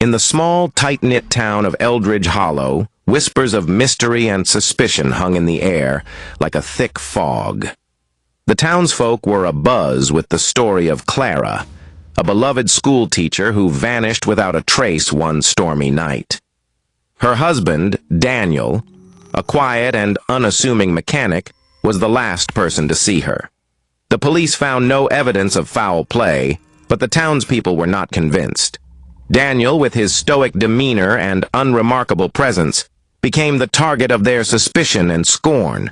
In the small, tight-knit town of Eldridge Hollow, whispers of mystery and suspicion hung in the air like a thick fog. The townsfolk were abuzz with the story of Clara, a beloved schoolteacher who vanished without a trace one stormy night. Her husband, Daniel, a quiet and unassuming mechanic, was the last person to see her. The police found no evidence of foul play, but the townspeople were not convinced. Daniel, with his stoic demeanor and unremarkable presence, became the target of their suspicion and scorn.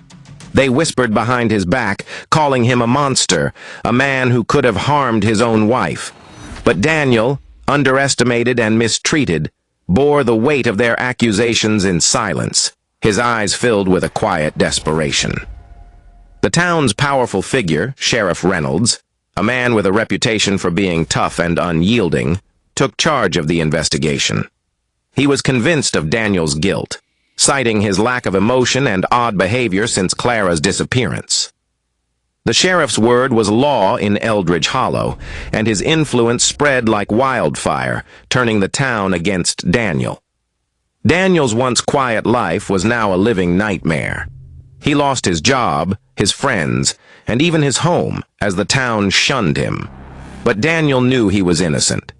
They whispered behind his back, calling him a monster, a man who could have harmed his own wife. But Daniel, underestimated and mistreated, bore the weight of their accusations in silence, his eyes filled with a quiet desperation. The town's powerful figure, Sheriff Reynolds, a man with a reputation for being tough and unyielding, took charge of the investigation. He was convinced of Daniel's guilt, citing his lack of emotion and odd behavior since Clara's disappearance. The sheriff's word was law in Eldridge Hollow, and his influence spread like wildfire, turning the town against Daniel. Daniel's once quiet life was now a living nightmare. He lost his job, his friends, and even his home as the town shunned him. But Daniel knew he was innocent,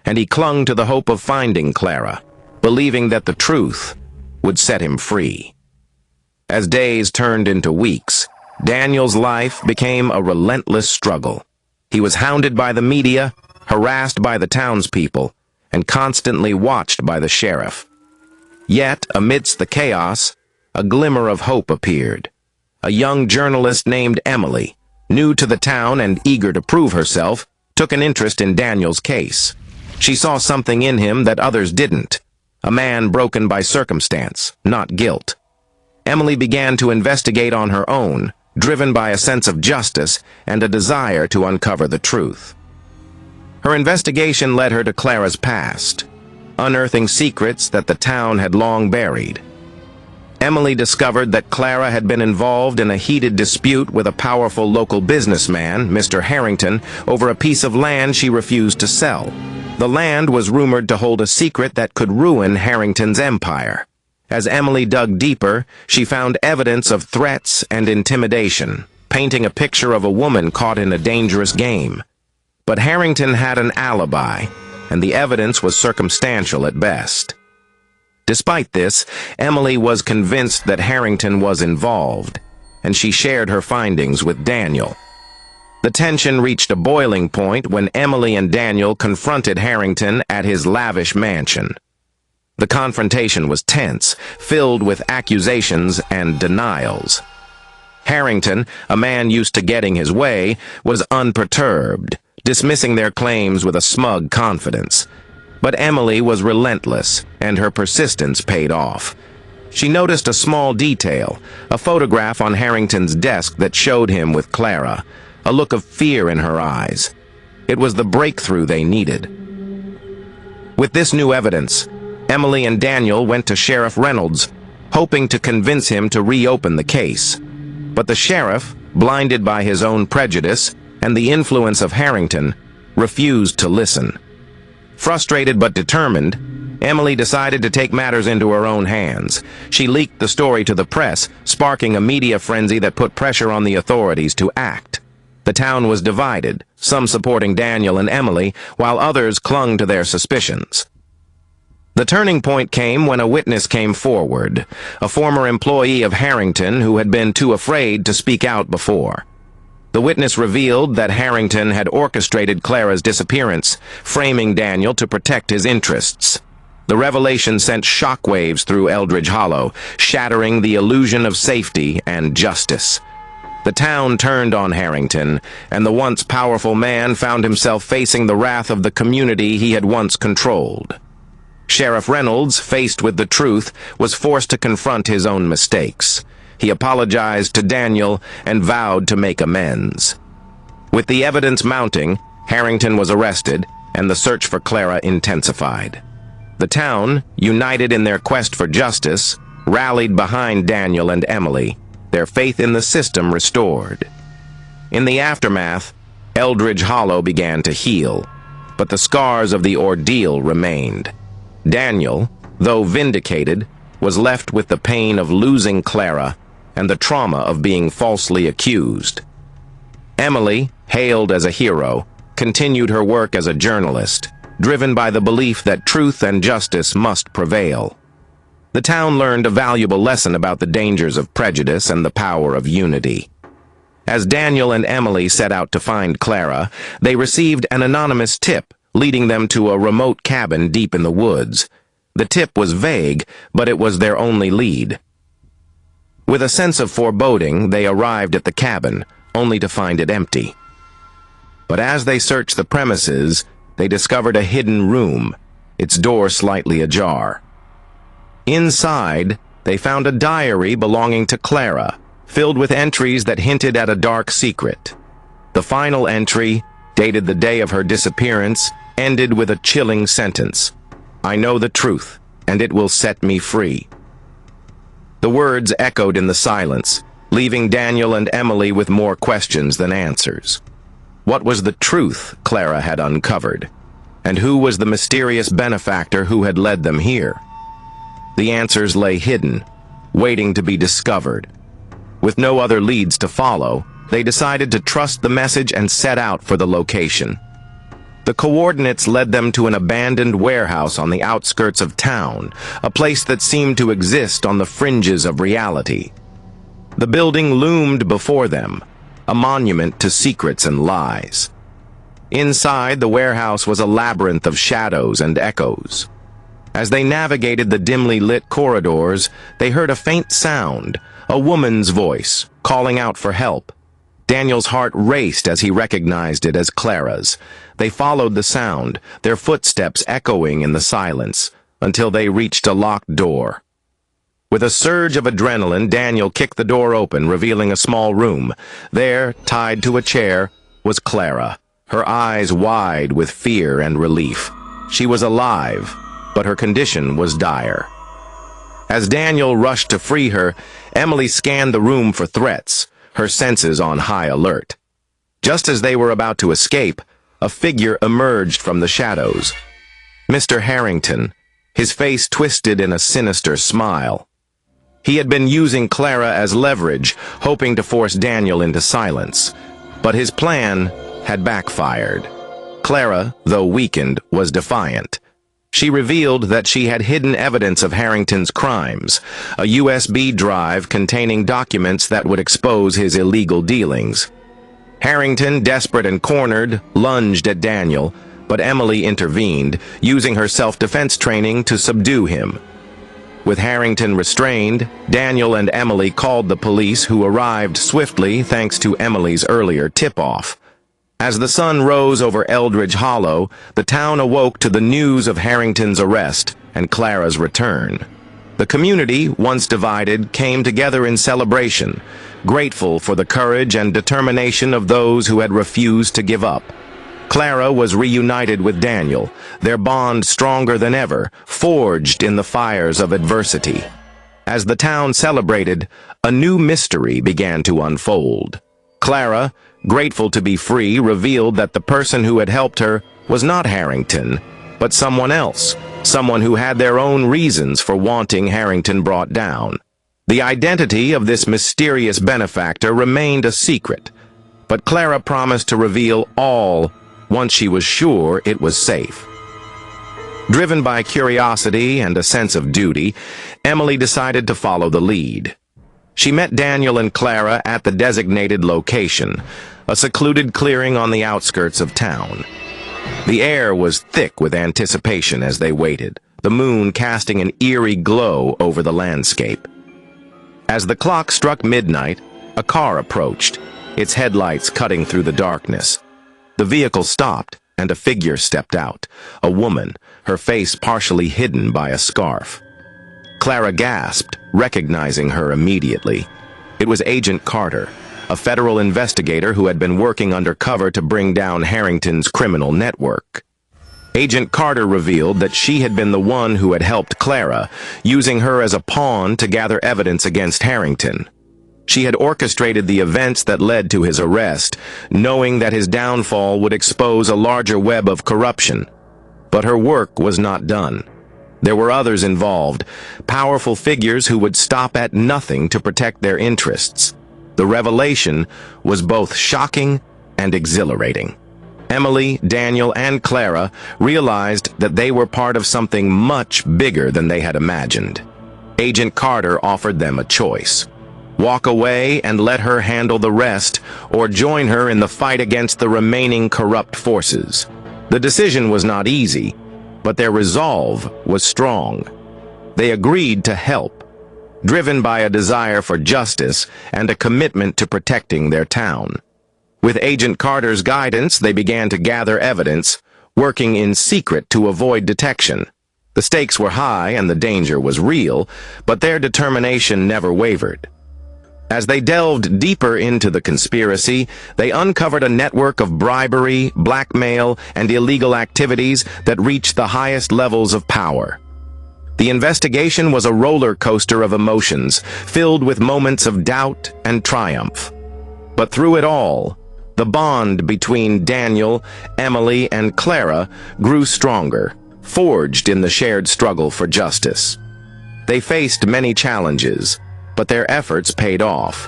and he clung to the hope of finding Clara, believing that the truth would set him free. As days turned into weeks, Daniel's life became a relentless struggle. He was hounded by the media, harassed by the townspeople, and constantly watched by the sheriff. Yet, amidst the chaos, a glimmer of hope appeared. A young journalist named Emily, new to the town and eager to prove herself, took an interest in Daniel's case. She saw something in him that others didn't, a man broken by circumstance, not guilt. Emily began to investigate on her own, driven by a sense of justice and a desire to uncover the truth. Her investigation led her to Clara's past, unearthing secrets that the town had long buried. Emily discovered that Clara had been involved in a heated dispute with a powerful local businessman, Mr. Harrington, over a piece of land she refused to sell. The land was rumored to hold a secret that could ruin Harrington's empire. As Emily dug deeper, she found evidence of threats and intimidation, painting a picture of a woman caught in a dangerous game. But Harrington had an alibi, and the evidence was circumstantial at best. Despite this, Emily was convinced that Harrington was involved, and she shared her findings with Daniel. The tension reached a boiling point when Emily and Daniel confronted Harrington at his lavish mansion. The confrontation was tense, filled with accusations and denials. Harrington, a man used to getting his way, was unperturbed, dismissing their claims with a smug confidence. But Emily was relentless, and her persistence paid off. She noticed a small detail, a photograph on Harrington's desk that showed him with Clara, a look of fear in her eyes. It was the breakthrough they needed. With this new evidence, Emily and Daniel went to Sheriff Reynolds, hoping to convince him to reopen the case. But the sheriff, blinded by his own prejudice and the influence of Harrington, refused to listen. Frustrated but determined, Emily decided to take matters into her own hands. She leaked the story to the press, sparking a media frenzy that put pressure on the authorities to act. The town was divided, some supporting Daniel and Emily, while others clung to their suspicions. The turning point came when a witness came forward, a former employee of Harrington who had been too afraid to speak out before. The witness revealed that Harrington had orchestrated Clara's disappearance, framing Daniel to protect his interests. The revelation sent shockwaves through Eldridge Hollow, shattering the illusion of safety and justice. The town turned on Harrington, and the once powerful man found himself facing the wrath of the community he had once controlled. Sheriff Reynolds, faced with the truth, was forced to confront his own mistakes. He apologized to Daniel and vowed to make amends. With the evidence mounting, Harrington was arrested, and the search for Clara intensified. The town, united in their quest for justice, rallied behind Daniel and Emily, their faith in the system restored. In the aftermath, Eldridge Hollow began to heal, but the scars of the ordeal remained. Daniel, though vindicated, was left with the pain of losing Clara and the trauma of being falsely accused. Emily, hailed as a hero, continued her work as a journalist, driven by the belief that truth and justice must prevail. The town learned a valuable lesson about the dangers of prejudice and the power of unity. As Daniel and Emily set out to find Clara, they received an anonymous tip leading them to a remote cabin deep in the woods. The tip was vague, but it was their only lead. With a sense of foreboding, they arrived at the cabin, only to find it empty. But as they searched the premises, they discovered a hidden room, its door slightly ajar. Inside, they found a diary belonging to Clara, filled with entries that hinted at a dark secret. The final entry, dated the day of her disappearance, ended with a chilling sentence: "I know the truth, and it will set me free." The words echoed in the silence, leaving Daniel and Emily with more questions than answers. What was the truth Clara had uncovered? And who was the mysterious benefactor who had led them here? The answers lay hidden, waiting to be discovered. With no other leads to follow, they decided to trust the message and set out for the location. The coordinates led them to an abandoned warehouse on the outskirts of town, a place that seemed to exist on the fringes of reality. The building loomed before them, a monument to secrets and lies. Inside, the warehouse was a labyrinth of shadows and echoes. As they navigated the dimly lit corridors, they heard a faint sound, a woman's voice, calling out for help. Daniel's heart raced as he recognized it as Clara's. They followed the sound, their footsteps echoing in the silence, until they reached a locked door. With a surge of adrenaline, Daniel kicked the door open, revealing a small room. There, tied to a chair, was Clara, her eyes wide with fear and relief. She was alive, but her condition was dire. As Daniel rushed to free her, Emily scanned the room for threats, her senses on high alert. Just as they were about to escape, a figure emerged from the shadows. Mr. Harrington, his face twisted in a sinister smile. He had been using Clara as leverage, hoping to force Daniel into silence. But his plan had backfired. Clara, though weakened, was defiant. She revealed that she had hidden evidence of Harrington's crimes, a USB drive containing documents that would expose his illegal dealings. Harrington, desperate and cornered, lunged at Daniel, but Emily intervened, using her self-defense training to subdue him. With Harrington restrained, Daniel and Emily called the police, who arrived swiftly thanks to Emily's earlier tip-off. As the sun rose over Eldridge Hollow, the town awoke to the news of Harrington's arrest and Clara's return. The community, once divided, came together in celebration, grateful for the courage and determination of those who had refused to give up. Clara was reunited with Daniel, their bond stronger than ever, forged in the fires of adversity. As the town celebrated, a new mystery began to unfold. Clara, grateful to be free, revealed that the person who had helped her was not Harrington, but someone else, someone who had their own reasons for wanting Harrington brought down. The identity of this mysterious benefactor remained a secret, but Clara promised to reveal all once she was sure it was safe. Driven by curiosity and a sense of duty, Emily decided to follow the lead. She met Daniel and Clara at the designated location, a secluded clearing on the outskirts of town. The air was thick with anticipation as they waited, the moon casting an eerie glow over the landscape. As the clock struck midnight, a car approached, its headlights cutting through the darkness. The vehicle stopped, and a figure stepped out, a woman, her face partially hidden by a scarf. Clara gasped, recognizing her immediately. It was Agent Carter, a federal investigator who had been working undercover to bring down Harrington's criminal network. Agent Carter revealed that she had been the one who had helped Clara, using her as a pawn to gather evidence against Harrington. She had orchestrated the events that led to his arrest, knowing that his downfall would expose a larger web of corruption. But her work was not done. There were others involved, powerful figures who would stop at nothing to protect their interests. The revelation was both shocking and exhilarating. Emily, Daniel, and Clara realized that they were part of something much bigger than they had imagined. Agent Carter offered them a choice: walk away and let her handle the rest, or join her in the fight against the remaining corrupt forces. The decision was not easy, but their resolve was strong. They agreed to help, driven by a desire for justice and a commitment to protecting their town. With Agent Carter's guidance, they began to gather evidence, working in secret to avoid detection. The stakes were high and the danger was real, but their determination never wavered. As they delved deeper into the conspiracy, they uncovered a network of bribery, blackmail, and illegal activities that reached the highest levels of power. The investigation was a roller coaster of emotions, filled with moments of doubt and triumph. But through it all, the bond between Daniel, Emily, and Clara grew stronger, forged in the shared struggle for justice. They faced many challenges, but their efforts paid off.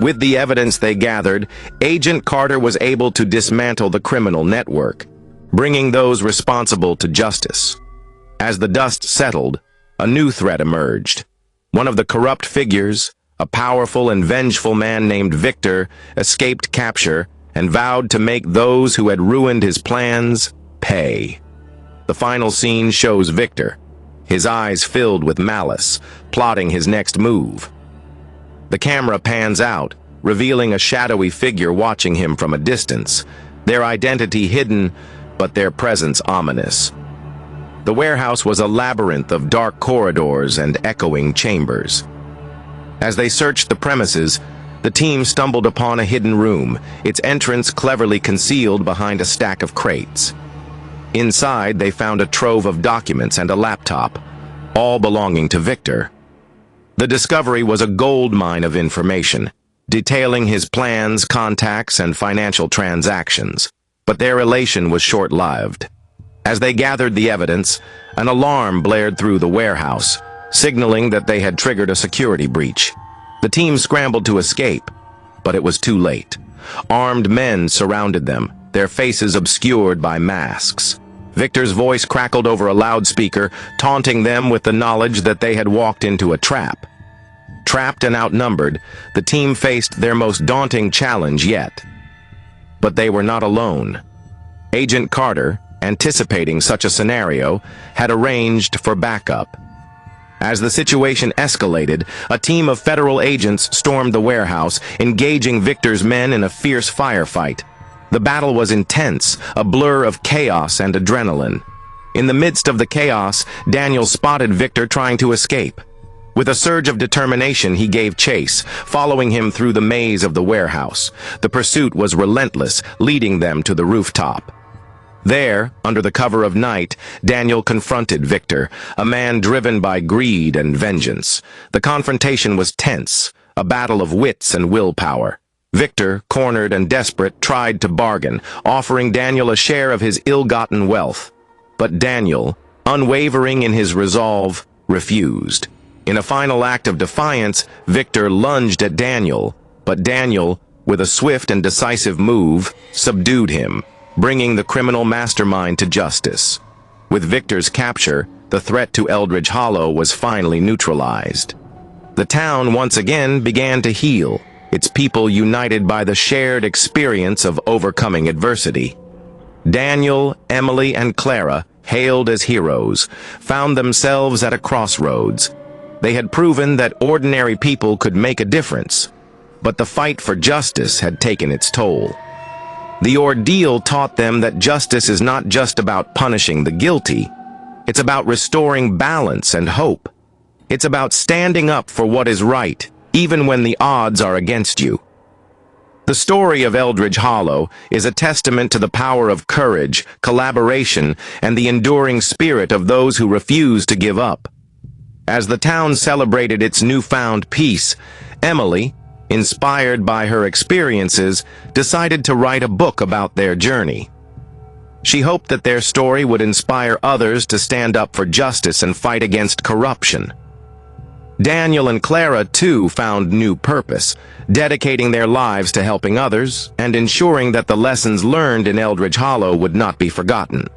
With the evidence they gathered, Agent Carter was able to dismantle the criminal network, bringing those responsible to justice. As the dust settled, a new threat emerged. One of the corrupt figures, a powerful and vengeful man named Victor, escaped capture and vowed to make those who had ruined his plans pay. The final scene shows Victor, his eyes filled with malice, plotting his next move. The camera pans out, revealing a shadowy figure watching him from a distance, their identity hidden, but their presence ominous. The warehouse was a labyrinth of dark corridors and echoing chambers. As they searched the premises, the team stumbled upon a hidden room, its entrance cleverly concealed behind a stack of crates. Inside, they found a trove of documents and a laptop, all belonging to Victor. The discovery was a goldmine of information, detailing his plans, contacts, and financial transactions. But their elation was short-lived. As they gathered the evidence, an alarm blared through the warehouse, signaling that they had triggered a security breach. The team scrambled to escape, but it was too late. Armed men surrounded them, their faces obscured by masks. Victor's voice crackled over a loudspeaker, taunting them with the knowledge that they had walked into a trap. Trapped and outnumbered, the team faced their most daunting challenge yet. But they were not alone. Agent Carter, anticipating such a scenario, had arranged for backup. As the situation escalated, a team of federal agents stormed the warehouse, engaging Victor's men in a fierce firefight. The battle was intense, a blur of chaos and adrenaline. In the midst of the chaos, Daniel spotted Victor trying to escape. With a surge of determination, he gave chase, following him through the maze of the warehouse. The pursuit was relentless, leading them to the rooftop. There, under the cover of night, Daniel confronted Victor, a man driven by greed and vengeance. The confrontation was tense, a battle of wits and willpower. Victor, cornered and desperate, tried to bargain, offering Daniel a share of his ill-gotten wealth. But Daniel, unwavering in his resolve, refused. In a final act of defiance, Victor lunged at Daniel, but Daniel, with a swift and decisive move, subdued him, bringing the criminal mastermind to justice. With Victor's capture, the threat to Eldridge Hollow was finally neutralized. The town once again began to heal, its people united by the shared experience of overcoming adversity. Daniel, Emily, and Clara, hailed as heroes, found themselves at a crossroads. They had proven that ordinary people could make a difference, but the fight for justice had taken its toll. The ordeal taught them that justice is not just about punishing the guilty. It's about restoring balance and hope. It's about standing up for what is right, even when the odds are against you. The story of Eldridge Hollow is a testament to the power of courage, collaboration, and the enduring spirit of those who refuse to give up. As the town celebrated its newfound peace, Emily, inspired by her experiences, decided to write a book about their journey. She hoped that their story would inspire others to stand up for justice and fight against corruption. Daniel and Clara, too, found new purpose, dedicating their lives to helping others and ensuring that the lessons learned in Eldridge Hollow would not be forgotten.